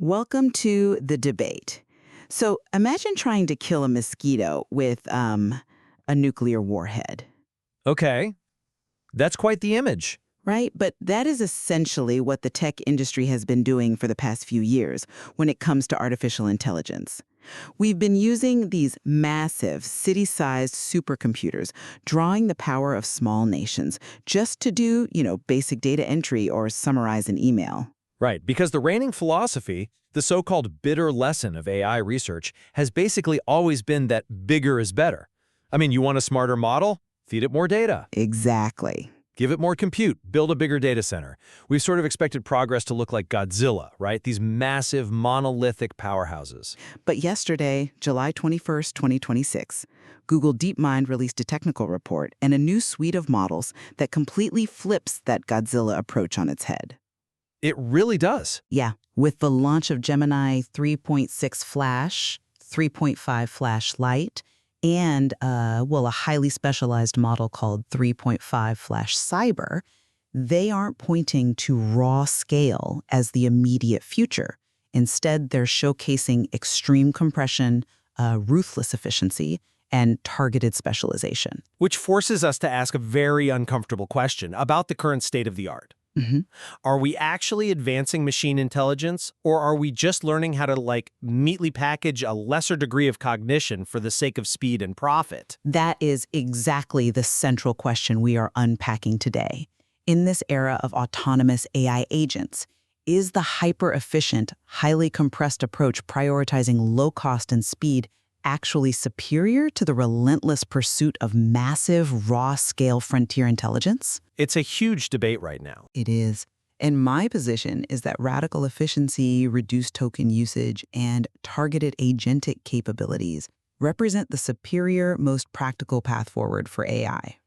Welcome to the debate. So imagine trying to kill a mosquito with a nuclear warhead, Okay, that's quite the image. right? But that is essentially what the tech industry has been doing for the past few years when it comes to artificial intelligence. We've been using these massive, city-sized supercomputers, drawing the power of small nations just to do, basic data entry or summarize an email. Right, because the reigning philosophy, the so-called bitter lesson of AI research, has basically always been that bigger is better. I mean, you want a smarter model? Feed it more data. Exactly. Give it more compute, build a bigger data center. We've sort of expected progress to look like Godzilla, right? These massive, monolithic powerhouses. But yesterday, July 21st, 2026, Google DeepMind released a technical report and a new suite of models that completely flips that Godzilla approach on its head. It really does. Yeah, with the launch of Gemini 3.6 Flash, 3.5 Flash-Lite, and, a highly specialized model called 3.5 Flash-Cyber, they aren't pointing to raw scale as the immediate future. Instead, they're showcasing extreme compression, ruthless efficiency, and targeted specialization. Which forces us to ask a very uncomfortable question about the current state of the art. hmm Are we actually advancing machine intelligence, or are we just learning how to, neatly package a lesser degree of cognition for the sake of speed and profit? That is exactly the central question we are unpacking today. In this era of autonomous AI agents, is the hyper-efficient, highly compressed approach prioritizing low cost and speed actually superior to the relentless pursuit of massive, raw-scale frontier intelligence? It's a huge debate right now. It is. And my position is that radical efficiency, reduced token usage, and targeted agentic capabilities represent the superior, most practical path forward for AI.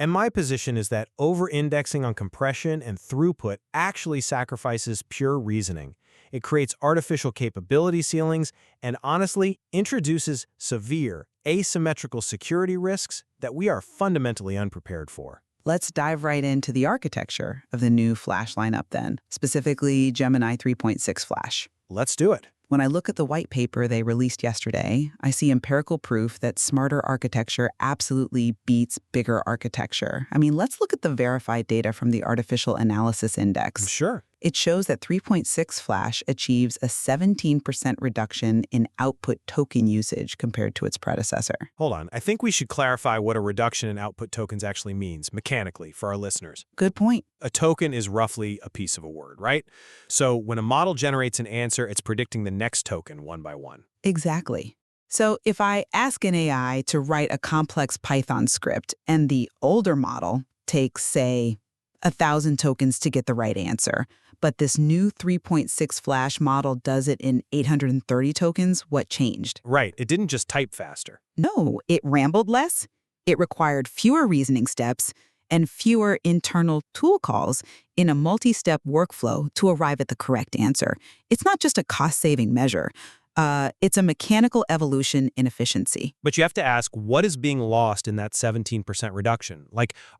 And my position is that over-indexing on compression and throughput actually sacrifices pure reasoning. It creates artificial capability ceilings and honestly introduces severe, asymmetrical security risks that we are fundamentally unprepared for. Let's dive right into the architecture of the new Flash lineup then, specifically Gemini 3.6 Flash. Let's do it. When I look at the white paper they released yesterday, I see empirical proof that smarter architecture absolutely beats bigger architecture. I mean, let's look at the verified data from the Artificial Analysis Index. Sure. It shows that 3.6 Flash achieves a 17% reduction in output token usage compared to its predecessor. Hold on. I think we should clarify what a reduction in output tokens actually means, mechanically, for our listeners. Good point. A token is roughly a piece of a word, right? So when a model generates an answer, it's predicting the next token one by one. Exactly. So if I ask an AI to write a complex Python script and the older model takes, say, 1,000 tokens to get the right answer, but this new 3.6 Flash model does it in 830 tokens, what changed? Right. It didn't just type faster. No, it rambled less, it required fewer reasoning steps, and fewer internal tool calls in a multi-step workflow to arrive at the correct answer. It's not just a cost-saving measure. It's a mechanical evolution in efficiency. But you have to ask, what is being lost in that 17% reduction?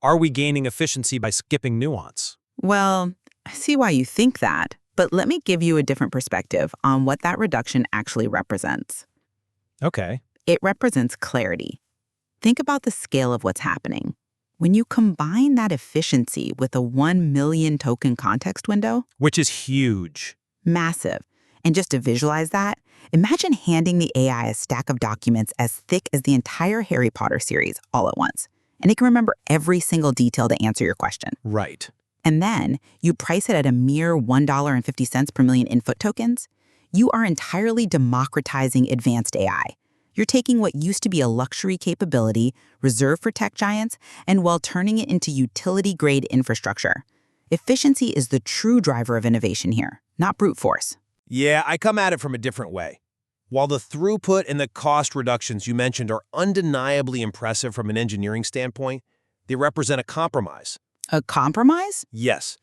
Are we gaining efficiency by skipping nuance? Well, I see why you think that, but let me give you a different perspective on what that reduction actually represents. Okay. It represents clarity. Think about the scale of what's happening. When you combine that efficiency with a 1 million token context window, Which is huge. massive. And just to visualize that, imagine handing the AI a stack of documents as thick as the entire Harry Potter series all at once. And it can remember every single detail to answer your question. Right. And then you price it at a mere $1.50 per million input tokens. You are entirely democratizing advanced AI. You're taking what used to be a luxury capability reserved for tech giants and turning it into utility-grade infrastructure. Efficiency is the true driver of innovation here, not brute force. Yeah, I come at it from a different way. While the throughput and the cost reductions you mentioned are undeniably impressive from an engineering standpoint, they represent a compromise. A compromise? Yes,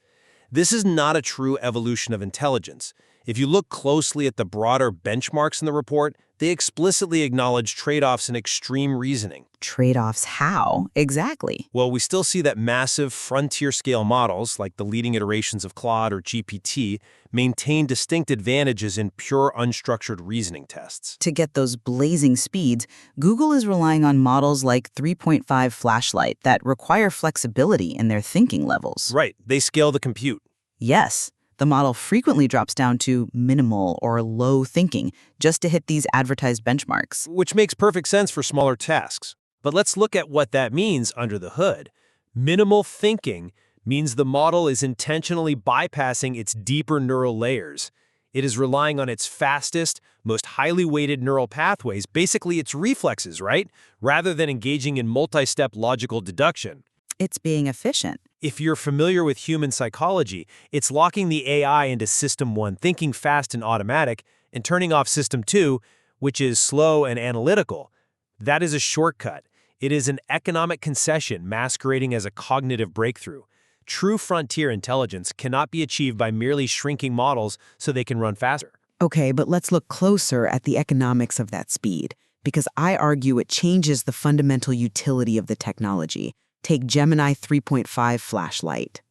this is not a true evolution of intelligence. If you look closely at the broader benchmarks in the report, They explicitly acknowledge trade-offs in extreme reasoning. Trade-offs how? Exactly. Well, we still see that massive frontier-scale models, like the leading iterations of Claude or GPT, maintain distinct advantages in pure unstructured reasoning tests. To get those blazing speeds, Google is relying on models like 3.5 Flash-Lite that require flexibility in their thinking levels. Right, they scale the compute. Yes, the model frequently drops down to minimal or low thinking just to hit these advertised benchmarks. Which makes perfect sense for smaller tasks. But let's look at what that means under the hood. Minimal thinking means the model is intentionally bypassing its deeper neural layers. It is relying on its fastest, most highly weighted neural pathways, basically its reflexes, right? Rather than engaging in multi-step logical deduction. It's being efficient. If you're familiar with human psychology, it's locking the AI into System 1, thinking fast and automatic, and turning off System 2, which is slow and analytical. That is a shortcut. It is an economic concession masquerading as a cognitive breakthrough. True frontier intelligence cannot be achieved by merely shrinking models so they can run faster. Okay, but let's look closer at the economics of that speed, because I argue it changes the fundamental utility of the technology. Take Gemini 3.5 Flash-Lite.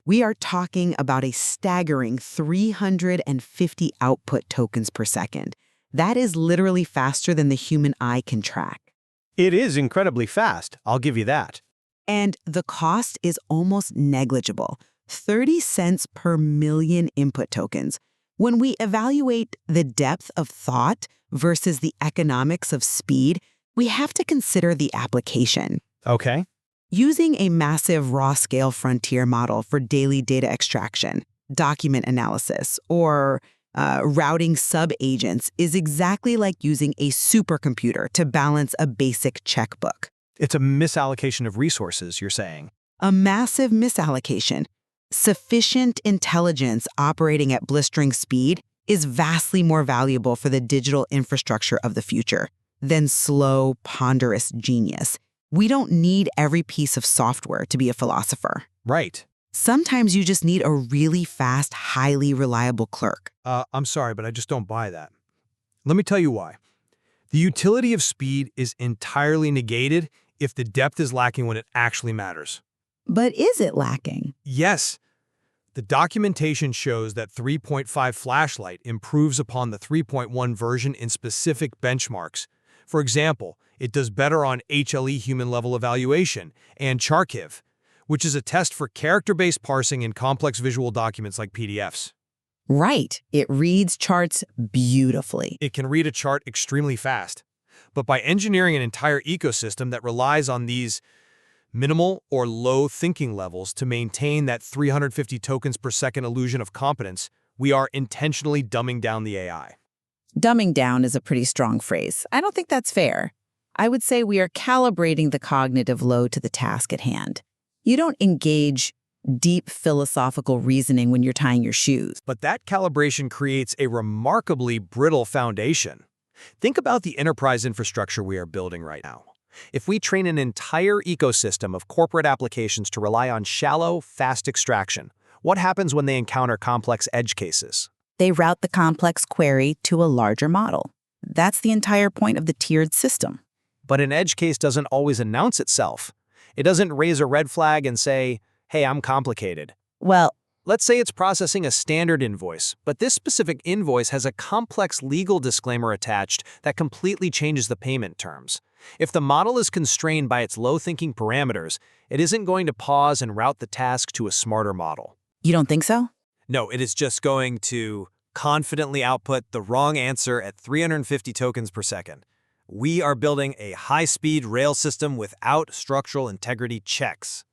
We are talking about a staggering 350 output tokens per second. That is literally faster than the human eye can track. It is incredibly fast, I'll give you that. And the cost is almost negligible, 30 cents per million input tokens. When we evaluate the depth of thought versus the economics of speed, we have to consider the application. Okay. Using a massive raw-scale frontier model for daily data extraction, document analysis, or routing sub-agents is exactly like using a supercomputer to balance a basic checkbook. It's a misallocation of resources, you're saying. A massive misallocation. Sufficient intelligence operating at blistering speed is vastly more valuable for the digital infrastructure of the future than slow, ponderous genius. We don't need every piece of software to be a philosopher. Right. Sometimes you just need a really fast, highly reliable clerk. I'm sorry, but I just don't buy that. Let me tell you why. The utility of speed is entirely negated if the depth is lacking when it actually matters. But is it lacking? Yes. The documentation shows that 3.5 Flash-Lite improves upon the 3.1 version in specific benchmarks. For example, it does better on HLE human-level evaluation and Charkiv, which is a test for character-based parsing in complex visual documents like PDFs. Right. It reads charts beautifully. It can read a chart extremely fast. But by engineering an entire ecosystem that relies on these minimal or low thinking levels to maintain that 350 tokens per second illusion of competence, we are intentionally dumbing down the AI. Dumbing down is a pretty strong phrase. I don't think that's fair. I would say we are calibrating the cognitive load to the task at hand. You don't engage deep philosophical reasoning when you're tying your shoes. But that calibration creates a remarkably brittle foundation. Think about the enterprise infrastructure we are building right now. If we train an entire ecosystem of corporate applications to rely on shallow, fast extraction, what happens when they encounter complex edge cases? They route the complex query to a larger model. That's the entire point of the tiered system. But an edge case doesn't always announce itself. It doesn't raise a red flag and say, hey, I'm complicated. Well, Let's say it's processing a standard invoice, but this specific invoice has a complex legal disclaimer attached that completely changes the payment terms. If the model is constrained by its low-thinking parameters, it isn't going to pause and route the task to a smarter model. you don't think so? No, it is just going to confidently output the wrong answer at 350 tokens per second. We are building a high-speed rail system without structural integrity checks.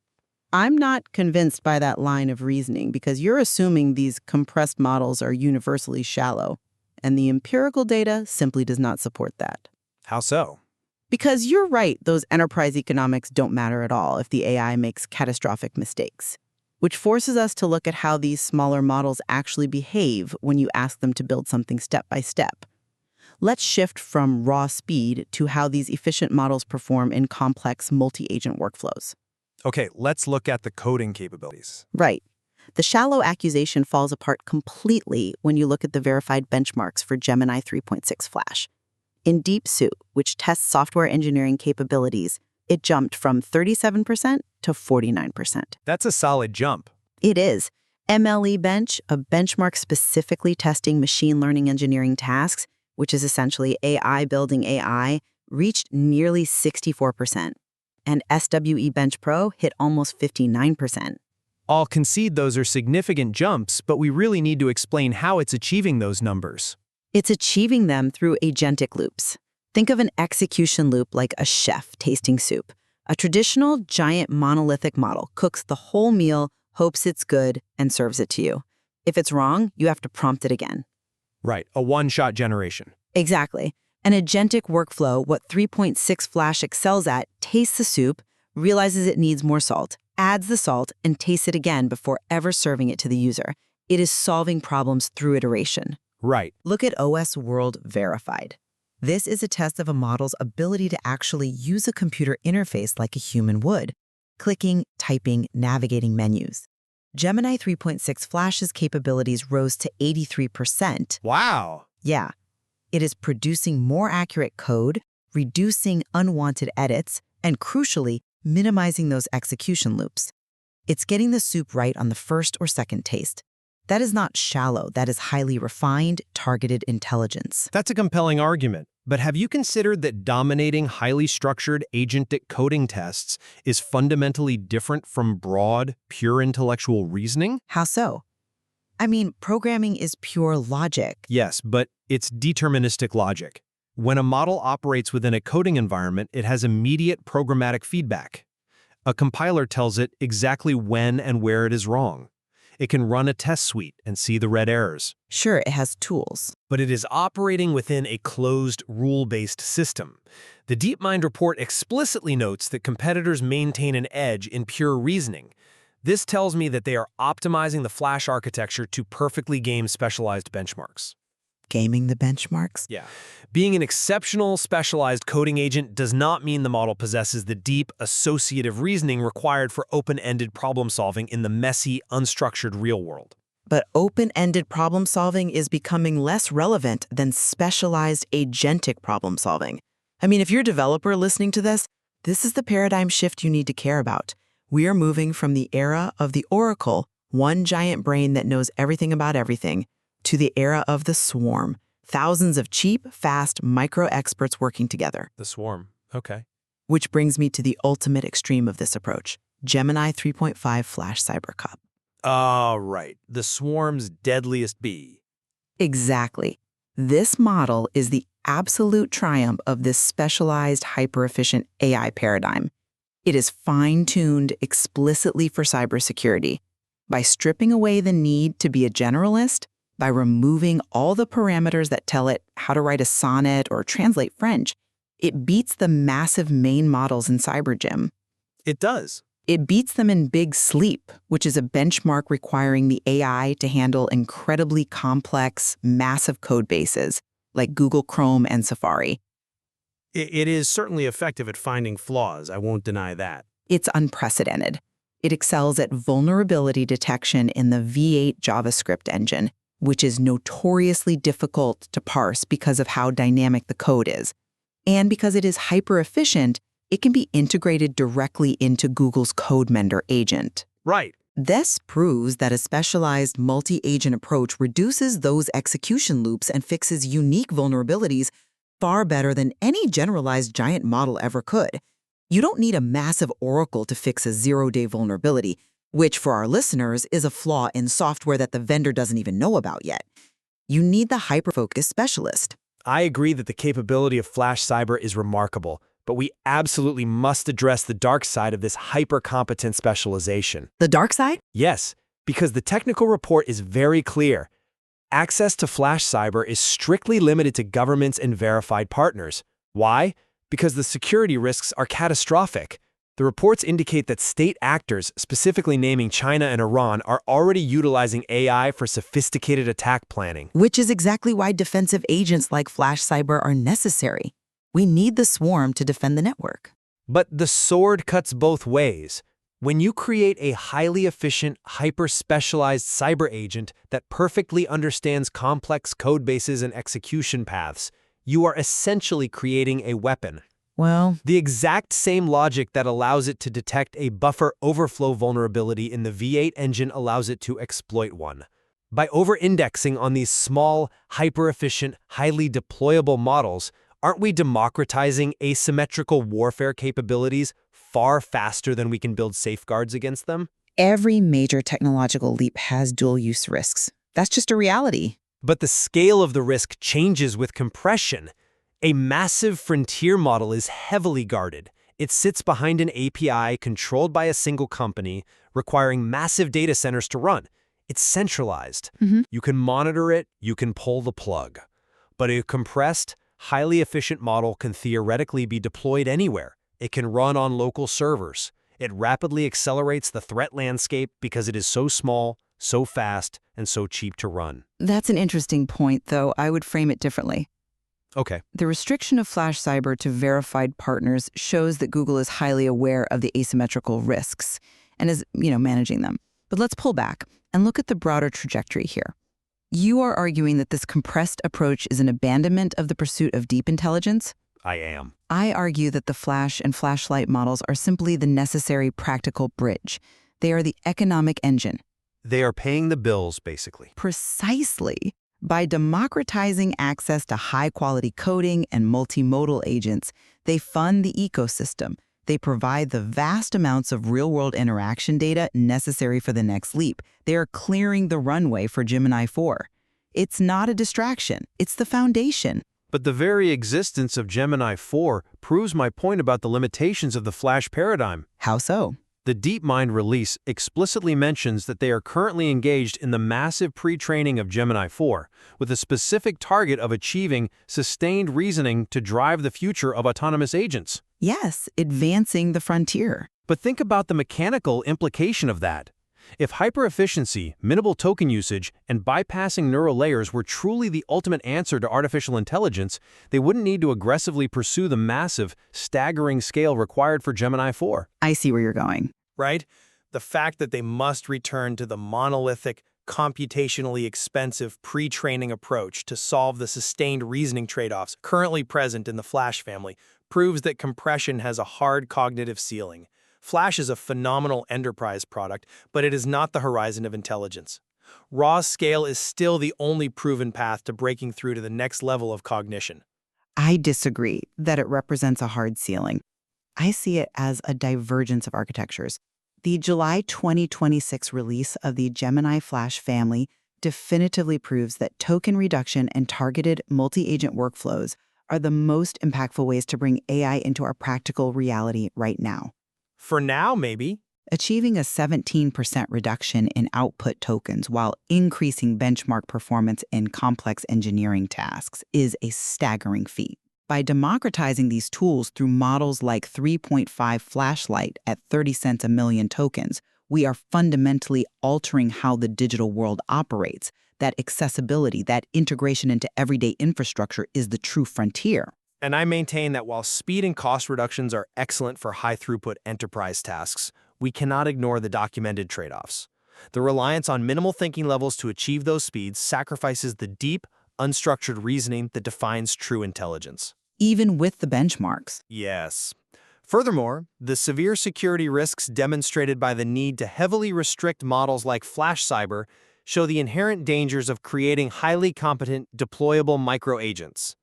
I'm not convinced by that line of reasoning because you're assuming these compressed models are universally shallow, and the empirical data simply does not support that. How so? Because you're right, those enterprise economics don't matter at all if the AI makes catastrophic mistakes, which forces us to look at how these smaller models actually behave when you ask them to build something step by step. Let's shift from raw speed to how these efficient models perform in complex multi-agent workflows. Okay, let's look at the coding capabilities. Right. The shallow accusation falls apart completely when you look at the verified benchmarks for Gemini 3.6 Flash. In Deep Soup, which tests software engineering capabilities, it jumped from 37% to 49%. That's a solid jump. It is. MLE Bench, a benchmark specifically testing machine learning engineering tasks, which is essentially AI building AI, reached nearly 64%. And SWE Bench Pro hit almost 59%. I'll concede those are significant jumps, but we really need to explain how it's achieving those numbers. It's achieving them through agentic loops. Think of an execution loop like a chef tasting soup. A traditional giant monolithic model cooks the whole meal, hopes it's good, and serves it to you. If it's wrong, you have to prompt it again. Right, a one-shot generation. Exactly. An agentic workflow, what 3.6 Flash excels at, tastes the soup, realizes it needs more salt, adds the salt, and tastes it again before ever serving it to the user. It is solving problems through iteration. Right. Look at OS World Verified. This is a test of a model's ability to actually use a computer interface like a human would, clicking, typing, navigating menus. Gemini 3.6 Flash's capabilities rose to 83%. Wow. Yeah. It is producing more accurate code, reducing unwanted edits, and crucially, minimizing those execution loops. It's getting the soup right on the first or second taste. That is not shallow, that is highly refined, targeted intelligence. That's a compelling argument. But have you considered that dominating highly structured agentic coding tests is fundamentally different from broad, pure intellectual reasoning? How so? I mean, programming is pure logic. Yes, but it's deterministic logic. When a model operates within a coding environment, it has immediate programmatic feedback. A compiler tells it exactly when and where it is wrong. It can run a test suite and see the red errors. Sure, it has tools. But it is operating within a closed, rule-based system. The DeepMind report explicitly notes that competitors maintain an edge in pure reasoning. This tells me that they are optimizing the Flash architecture to perfectly game specialized benchmarks. Gaming the benchmarks? Yeah. Being an exceptional, specialized coding agent does not mean the model possesses the deep, associative reasoning required for open-ended problem-solving in the messy, unstructured real world. But open-ended problem-solving is becoming less relevant than specialized agentic problem-solving. I mean, if you're a developer listening to this, this is the paradigm shift you need to care about. We are moving from the era of the oracle, one giant brain that knows everything about everything, to the era of the swarm, thousands of cheap, fast micro-experts working together. The swarm. Okay. Which brings me to the ultimate extreme of this approach, Gemini 3.5 Flash Cybercop. Oh, right. The swarm's deadliest bee. Exactly. This model is the absolute triumph of this specialized, hyper-efficient AI paradigm. It is fine-tuned explicitly for cybersecurity. By stripping away the need to be a generalist, by removing all the parameters that tell it how to write a sonnet or translate French, it beats the massive main models in CyberGym. It does. It beats them in Big Sleep, which is a benchmark requiring the AI to handle incredibly complex, massive code bases like Google Chrome and Safari. It is certainly effective at finding flaws, I won't deny that. It's unprecedented. It excels at vulnerability detection in the V8 JavaScript engine, which is notoriously difficult to parse because of how dynamic the code is. And because it is hyper-efficient, it can be integrated directly into Google's CodeMender agent. Right. This proves that a specialized multi-agent approach reduces those execution loops and fixes unique vulnerabilities far better than any generalized giant model ever could. You don't need a massive oracle to fix a zero-day vulnerability, which for our listeners is a flaw in software that the vendor doesn't even know about yet. You need the hyper-focused specialist. I agree that the capability of Flash Cyber is remarkable, but we absolutely must address the dark side of this hyper-competent specialization. The dark side? Yes, because the technical report is very clear. Access to Flash Cyber is strictly limited to governments and verified partners. Why? Because the security risks are catastrophic. The reports indicate that state actors, specifically naming China and Iran, are already utilizing AI for sophisticated attack planning. Which is exactly why defensive agents like Flash Cyber are necessary. We need the swarm to defend the network. But the sword cuts both ways. When you create a highly efficient, hyper-specialized cyber agent that perfectly understands complex code bases and execution paths, you are essentially creating a weapon. Well, The exact same logic that allows it to detect a buffer overflow vulnerability in the V8 engine allows it to exploit one. By over-indexing on these small, hyper-efficient, highly deployable models, aren't we democratizing asymmetrical warfare capabilities far faster than we can build safeguards against them? every major technological leap has dual-use risks. That's just a reality. But the scale of the risk changes with compression. A massive frontier model is heavily guarded. It sits behind an API controlled by a single company, requiring massive data centers to run. It's centralized. You can monitor it, you can pull the plug. But a compressed, highly efficient model can theoretically be deployed anywhere. It can run on local servers. It rapidly accelerates the threat landscape because it is so small, so fast, and so cheap to run. That's an interesting point, though. I would frame it differently. Okay. The restriction of Flash Cyber to verified partners shows that Google is highly aware of the asymmetrical risks and is, managing them. But let's pull back and look at the broader trajectory here. You are arguing that this compressed approach is an abandonment of the pursuit of deep intelligence? I am. I argue that the Flash and Flash-Lite models are simply the necessary practical bridge. They are the economic engine. They are paying the bills, basically. Precisely. By democratizing access to high-quality coding and multimodal agents, they fund the ecosystem. They provide the vast amounts of real-world interaction data necessary for the next leap. They are clearing the runway for Gemini 4. It's not a distraction. It's the foundation. But the very existence of Gemini 4 proves my point about the limitations of the Flash paradigm. How so? The DeepMind release explicitly mentions that they are currently engaged in the massive pre-training of Gemini 4, with a specific target of achieving sustained reasoning to drive the future of autonomous agents. Yes, advancing the frontier. But think about the mechanical implication of that. If hyper-efficiency, minimal token usage, and bypassing neural layers were truly the ultimate answer to artificial intelligence, they wouldn't need to aggressively pursue the massive, staggering scale required for Gemini 4. I see where you're going. Right? The fact that they must return to the monolithic, computationally expensive pre-training approach to solve the sustained reasoning trade-offs currently present in the Flash family proves that compression has a hard cognitive ceiling. Flash is a phenomenal enterprise product, but it is not the horizon of intelligence. Raw scale is still the only proven path to breaking through to the next level of cognition. I disagree that it represents a hard ceiling. I see it as a divergence of architectures. The July 2026 release of the Gemini Flash family definitively proves that token reduction and targeted multi-agent workflows are the most impactful ways to bring AI into our practical reality right now. For now, maybe. Achieving a 17% reduction in output tokens while increasing benchmark performance in complex engineering tasks is a staggering feat. By democratizing these tools through models like 3.5 Flash-Lite at 30 cents a million tokens, we are fundamentally altering how the digital world operates. That accessibility, that integration into everyday infrastructure is the true frontier. And I maintain that while speed and cost reductions are excellent for high-throughput enterprise tasks, we cannot ignore the documented trade-offs. The reliance on minimal thinking levels to achieve those speeds sacrifices the deep, unstructured reasoning that defines true intelligence. Even with the benchmarks. Yes. Furthermore, the severe security risks demonstrated by the need to heavily restrict models like Flash Cyber show the inherent dangers of creating highly competent, deployable micro-agents.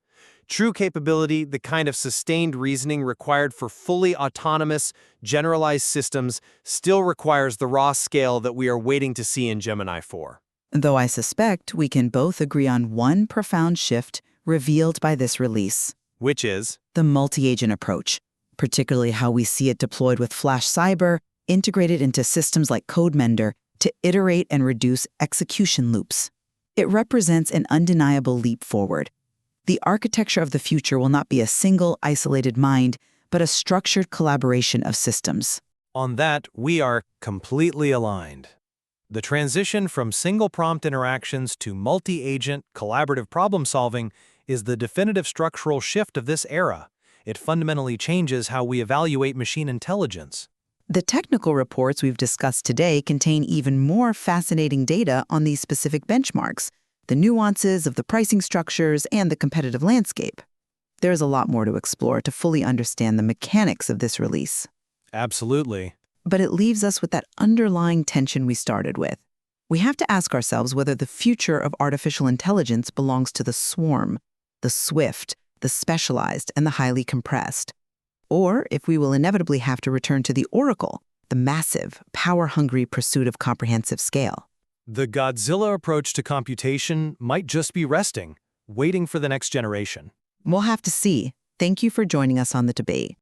True capability, the kind of sustained reasoning required for fully autonomous, generalized systems, still requires the raw scale that we are waiting to see in Gemini 4. Though I suspect we can both agree on one profound shift revealed by this release. Which is? The multi-agent approach, particularly how we see it deployed with Flash Cyber, integrated into systems like CodeMender to iterate and reduce execution loops. It represents an undeniable leap forward. The architecture of the future will not be a single, isolated mind, but a structured collaboration of systems. On that, we are completely aligned. The transition from single-prompt interactions to multi-agent, collaborative problem-solving is the definitive structural shift of this era. It fundamentally changes how we evaluate machine intelligence. The technical reports we've discussed today contain even more fascinating data on these specific benchmarks, the nuances of the pricing structures, and the competitive landscape. There's a lot more to explore to fully understand the mechanics of this release. Absolutely. But it leaves us with that underlying tension we started with. We have to ask ourselves whether the future of artificial intelligence belongs to the swarm, the swift, the specialized, and the highly compressed, or if we will inevitably have to return to the oracle, the massive, power-hungry pursuit of comprehensive scale. The Godzilla approach to computation might just be resting, waiting for the next generation. We'll have to see. Thank you for joining us on the debate.